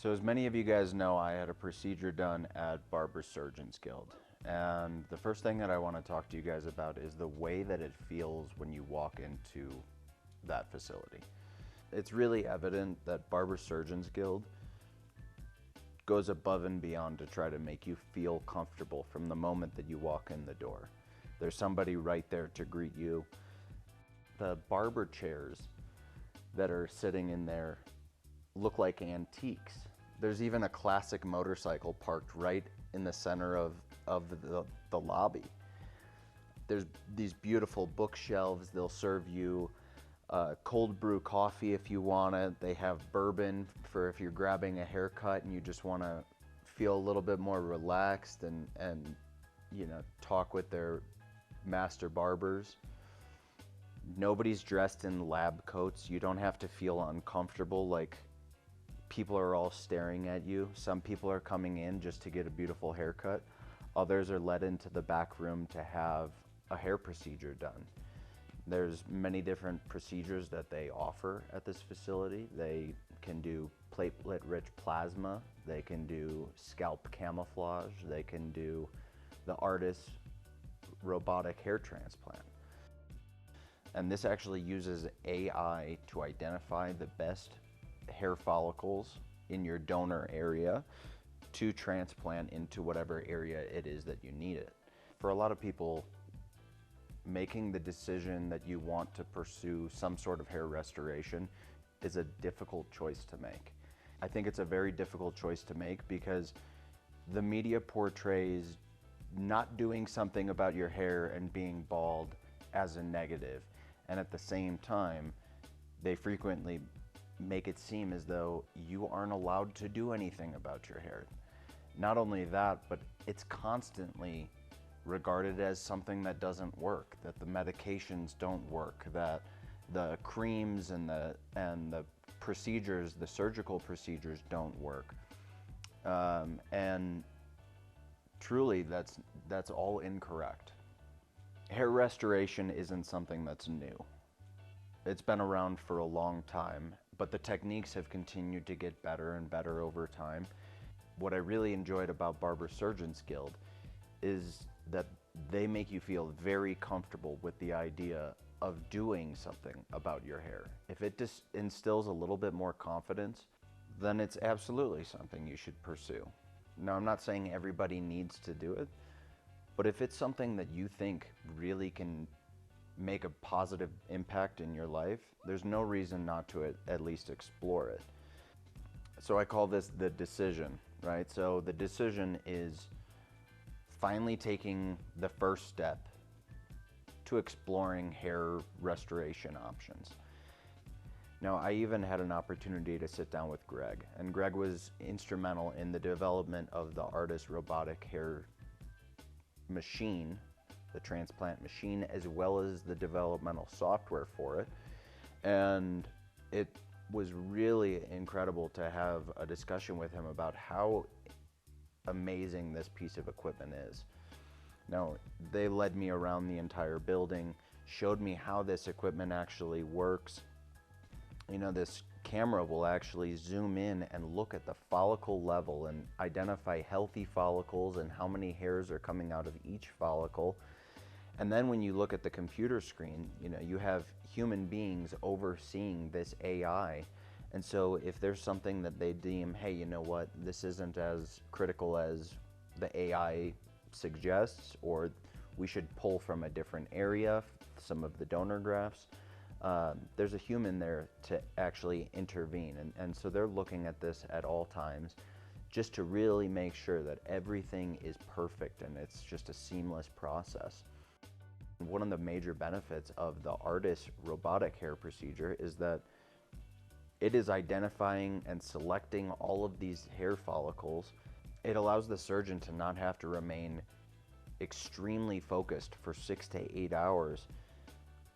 So as many of you guys know, I had a procedure done at Barber Surgeons Guild. And the first thing that I want to talk to you guys about is the way that it feels when you walk into that facility. It's really evident that Barber Surgeons Guild goes above and beyond to try to make you feel comfortable from the moment that you walk in the door. There's somebody right there to greet you. The barber chairs that are sitting in there look like antiques. There's even a classic motorcycle parked right in the center of the lobby. There's these beautiful bookshelves. They'll serve you cold brew coffee if you want it. They have bourbon for if you're grabbing a haircut and you just want to feel a little bit more relaxed and you know, talk with their master barbers. Nobody's dressed in lab coats. You don't have to feel uncomfortable like people are all staring at you. Some people are coming in just to get a beautiful haircut. Others are led into the back room to have a hair procedure done. There's many different procedures that they offer at this facility. They can do platelet-rich plasma. They can do scalp camouflage. They can do the Artas robotic hair transplant. And this actually uses AI to identify the best hair follicles in your donor area to transplant into whatever area it is that you need it. For a lot of people, making the decision that you want to pursue some sort of hair restoration is a difficult choice to make. I think it's a very difficult choice to make because the media portrays not doing something about your hair and being bald as a negative. And at the same time, they frequently make it seem as though you aren't allowed to do anything about your hair. Not only that, but it's constantly regarded as something that doesn't work, that the medications don't work, that the creams and the procedures, the surgical procedures don't work. And truly, that's all incorrect. Hair restoration isn't something that's new. It's been around for a long time, but the techniques have continued to get better and better over time. What I really enjoyed about Barber Surgeons Guild is that they make you feel very comfortable with the idea of doing something about your hair. If it just instills a little bit more confidence, then it's absolutely something you should pursue. Now, I'm not saying everybody needs to do it, but if it's something that you think really can make a positive impact in your life, there's no reason not to at least explore it. So I call this the decision, right? So the decision is finally taking the first step to exploring hair restoration options. Now, I even had an opportunity to sit down with Greg, and Greg was instrumental in the development of the Artas robotic hair machine, the transplant machine, as well as the developmental software for it. And it was really incredible to have a discussion with him about how amazing this piece of equipment is. Now, they led me around the entire building, showed me how this equipment actually works. You know, this camera will actually zoom in and look at the follicle level and identify healthy follicles and how many hairs are coming out of each follicle. And then when you look at the computer screen, you know, you have human beings overseeing this AI. And so if there's something that they deem, hey, you know what, this isn't as critical as the AI suggests, or we should pull from a different area, some of the donor grafts, there's a human there to actually intervene. And so they're looking at this at all times just to really make sure that everything is perfect and it's just a seamless process. One of the major benefits of the Artas robotic hair procedure is that it is identifying and selecting all of these hair follicles. It allows the surgeon to not have to remain extremely focused for 6 to 8 hours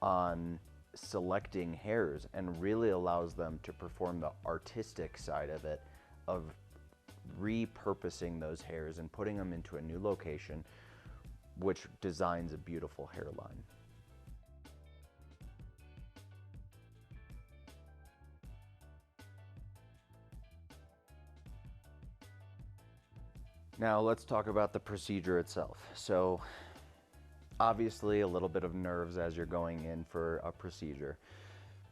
on selecting hairs, and really allows them to perform the artistic side of it, of repurposing those hairs and putting them into a new location, which designs a beautiful hairline. Now let's talk about the procedure itself. So obviously a little bit of nerves as you're going in for a procedure,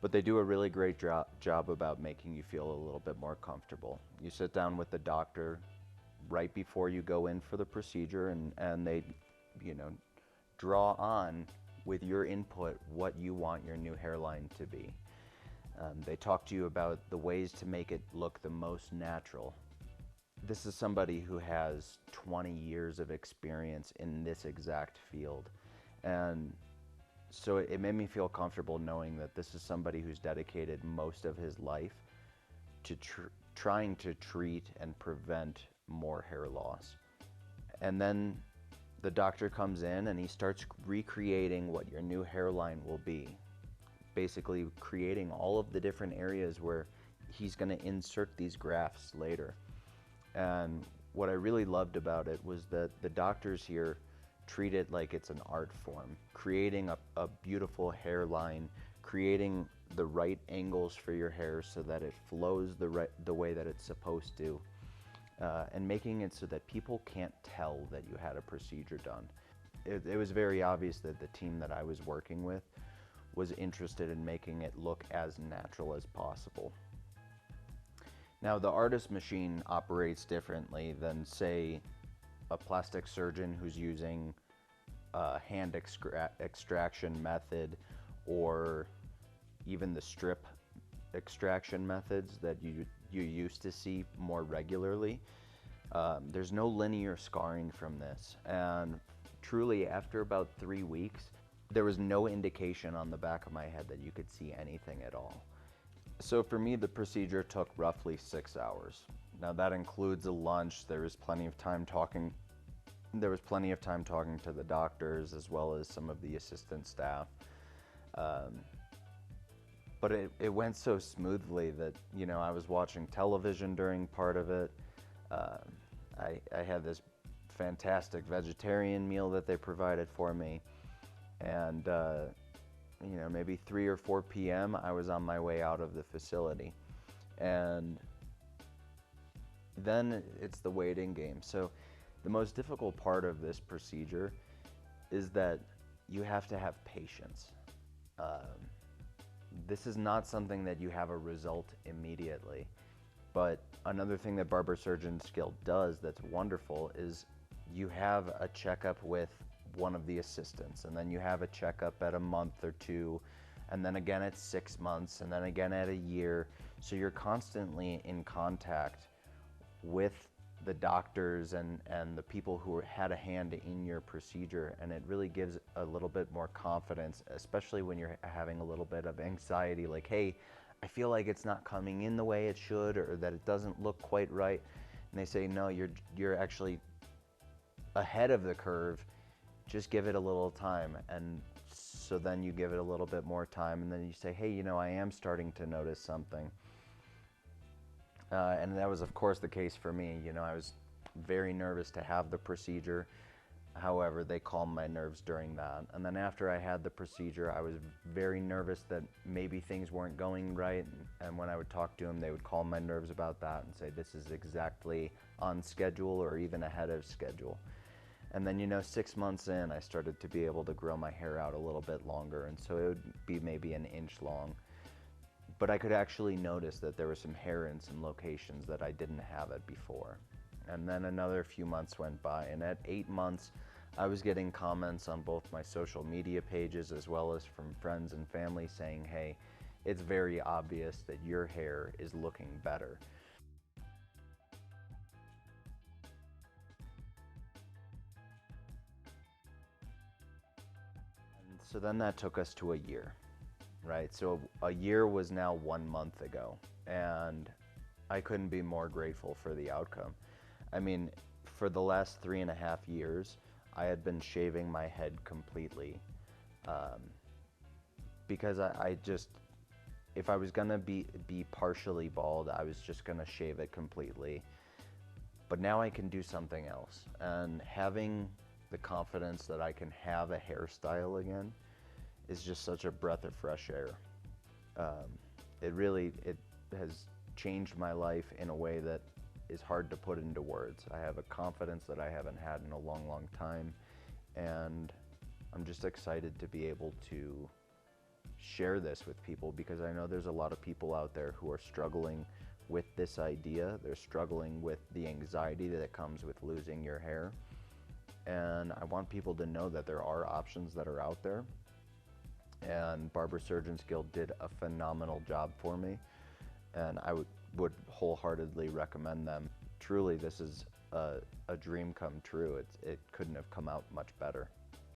but they do a really great job about making you feel a little bit more comfortable. You sit down with the doctor right before you go in for the procedure, and they, you know, draw on with your input what you want your new hairline to be. They talk to you about the ways to make it look the most natural. This is somebody who has 20 years of experience in this exact field. And so it made me feel comfortable knowing that this is somebody who's dedicated most of his life to trying to treat and prevent more hair loss. And then the doctor comes in and he starts recreating what your new hairline will be. Basically creating all of the different areas where he's going to insert these grafts later. And what I really loved about it was that the doctors here treat it like it's an art form, creating a beautiful hairline, creating the right angles for your hair so that it flows the way that it's supposed to, and making it so that people can't tell that you had a procedure done. It was very obvious that the team that I was working with was interested in making it look as natural as possible. Now, the Artas machine operates differently than, say, a plastic surgeon who's using a hand extraction method, or even the strip extraction methods that you used to see more regularly. There's no linear scarring from this, and truly after about 3 weeks, there was no indication on the back of my head that you could see anything at all. So for me, the procedure took roughly 6 hours. Now that includes a lunch. There was plenty of time talking. There was plenty of time talking to the doctors as well as some of the assistant staff. But it went so smoothly that, you know, I was watching television during part of it. I had this fantastic vegetarian meal that they provided for me. And you know, maybe 3 or 4 p.m. I was on my way out of the facility. And then it's the waiting game. So the most difficult part of this procedure is that you have to have patience. This is not something that you have a result immediately. But another thing that Barber Surgeons Guild does that's wonderful is you have a checkup with one of the assistants, and then you have a checkup at a month or 2, and then again at 6 months, and then again at a year. So you're constantly in contact with the doctors and the people who had a hand in your procedure, and it really gives a little bit more confidence, especially when you're having a little bit of anxiety, like, hey, I feel like it's not coming in the way it should, or that it doesn't look quite right. And they say, no, you're actually ahead of the curve. Just give it a little time. And so then you give it a little bit more time, and then you say, hey, you know, I am starting to notice something. And that was, of course, the case for me. You know, I was very nervous to have the procedure. However, they calmed my nerves during that. And then after I had the procedure, I was very nervous that maybe things weren't going right. And when I would talk to them, they would calm my nerves about that and say, this is exactly on schedule or even ahead of schedule. And then, you know, 6 months in, I started to be able to grow my hair out a little bit longer. And so it would be maybe an inch long. But I could actually notice that there was some hair in some locations that I didn't have it before. And then another few months went by, and at 8 months, I was getting comments on both my social media pages as well as from friends and family saying, hey, it's very obvious that your hair is looking better. And so then that took us to a year, right? So a year was now 1 month ago, and I couldn't be more grateful for the outcome. I mean, for the last 3.5 years, I had been shaving my head completely, because I just, if I was gonna be partially bald, I was just gonna shave it completely. But now I can do something else, and having the confidence that I can have a hairstyle again is just such a breath of fresh air. It has changed my life in a way that is hard to put into words. I have a confidence that I haven't had in a long, long time, and I'm just excited to be able to share this with people, because I know there's a lot of people out there who are struggling with this idea. They're struggling with the anxiety that comes with losing your hair, and I want people to know that there are options that are out there. And Barber Surgeons Guild did a phenomenal job for me, and I would wholeheartedly recommend them. Truly, this is a dream come true. It couldn't have come out much better.